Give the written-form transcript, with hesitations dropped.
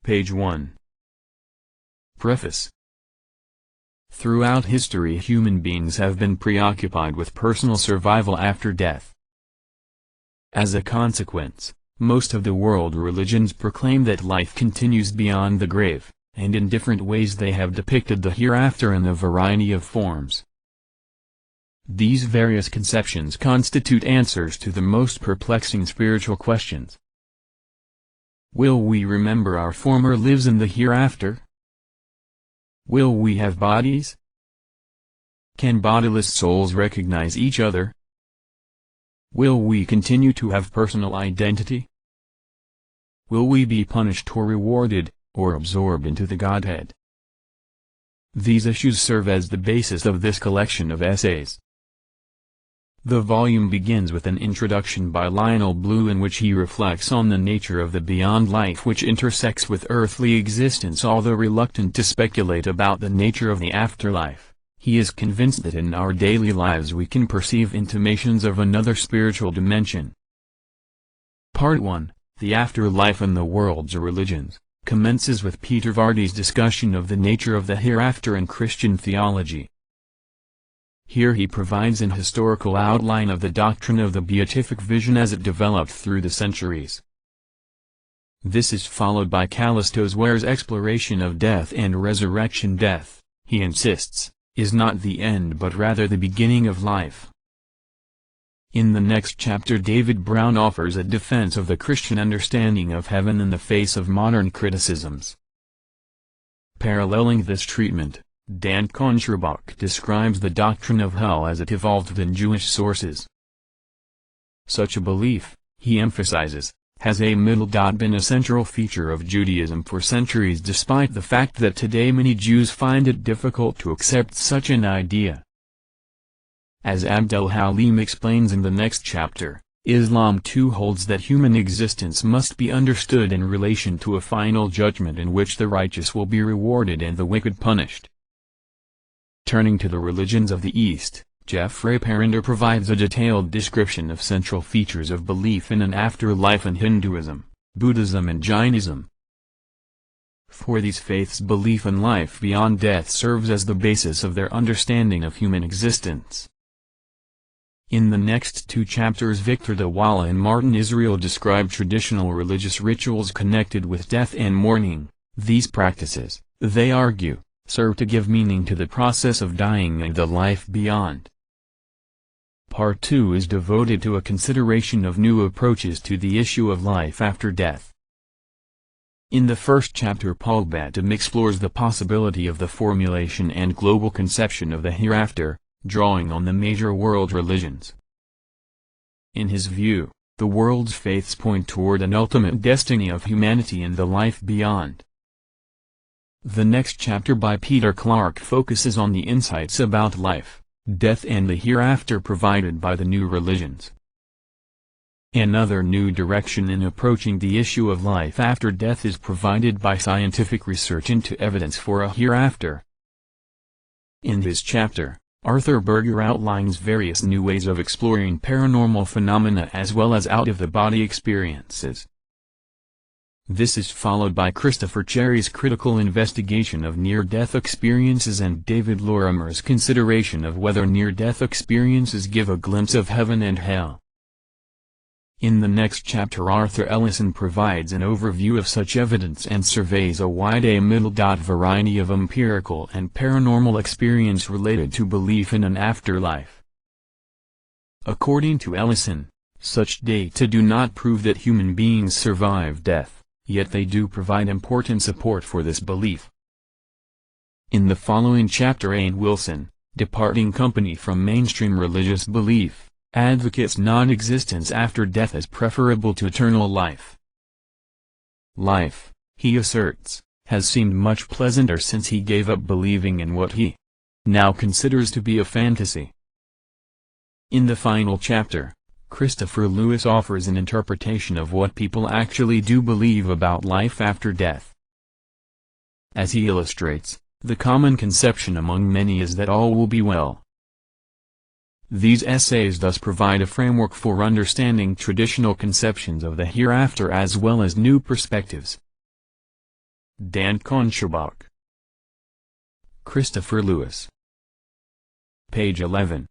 Page 1. Preface. Throughout history, human beings have been preoccupied with personal survival after death. As a consequence, most of the world religions proclaim that life continues beyond the grave, and in different ways they have depicted the hereafter in a variety of forms. These various conceptions constitute answers to the most perplexing spiritual questions. Will we remember our former lives in the hereafter? Will we have bodies? Can bodiless souls recognize each other? Will we continue to have personal identity? Will we be punished or rewarded, or absorbed into the Godhead? These issues serve as the basis of this collection of essays. The volume begins with an introduction by Lionel Blue in which he reflects on the nature of the beyond life which intersects with earthly existence. Although reluctant to speculate about the nature of the afterlife, he is convinced that in our daily lives we can perceive intimations of another spiritual dimension. Part 1, The Afterlife and the World's Religions, commences with Peter Vardy's discussion of the nature of the hereafter in Christian theology. Here he provides an historical outline of the doctrine of the beatific vision as it developed through the centuries. This is followed by Callisto's Ware's exploration of death and resurrection. Death, he insists, is not the end but rather the beginning of life. In the next chapter David Brown offers a defense of the Christian understanding of heaven in the face of modern criticisms. Paralleling this treatment, Cohn-Sherbok describes the doctrine of hell as it evolved in Jewish sources. Such a belief, he emphasizes, has been a central feature of Judaism for centuries despite the fact that today many Jews find it difficult to accept such an idea. As Abdel Halim explains in the next chapter, Islam too holds that human existence must be understood in relation to a final judgment in which the righteous will be rewarded and the wicked punished. Turning to the religions of the East, Jeffrey Parinder provides a detailed description of central features of belief in an afterlife in Hinduism, Buddhism and Jainism. For these faiths, belief in life beyond death serves as the basis of their understanding of human existence. In the next two chapters Victor Dawala and Martin Israel describe traditional religious rituals connected with death and mourning. These practices, they argue, serve to give meaning to the process of dying and the life beyond. Part 2 is devoted to a consideration of new approaches to the issue of life after death. In the first chapter Paul Batum explores the possibility of the formulation and global conception of the hereafter, drawing on the major world religions. In his view, the world's faiths point toward an ultimate destiny of humanity and the life beyond. The next chapter by Peter Clark focuses on the insights about life, death and the hereafter provided by the new religions. Another new direction in approaching the issue of life after death is provided by scientific research into evidence for a hereafter. In his chapter, Arthur Berger outlines various new ways of exploring paranormal phenomena as well as out-of-the-body experiences. This is followed by Christopher Cherry's critical investigation of near-death experiences and David Lorimer's consideration of whether near-death experiences give a glimpse of heaven and hell. In the next chapter Arthur Ellison provides an overview of such evidence and surveys a wide variety of empirical and paranormal experience related to belief in an afterlife. According to Ellison, such data do not prove that human beings survive death. Yet they do provide important support for this belief. In the following chapter Anne Wilson, departing company from mainstream religious belief, advocates non-existence after death as preferable to eternal life. Life, he asserts, has seemed much pleasanter since he gave up believing in what he now considers to be a fantasy. In the final chapter, Christopher Lewis offers an interpretation of what people actually do believe about life after death. As he illustrates, the common conception among many is that all will be well. These essays thus provide a framework for understanding traditional conceptions of the hereafter as well as new perspectives. Dan Cohn-Sherbok. Christopher Lewis. Page 11.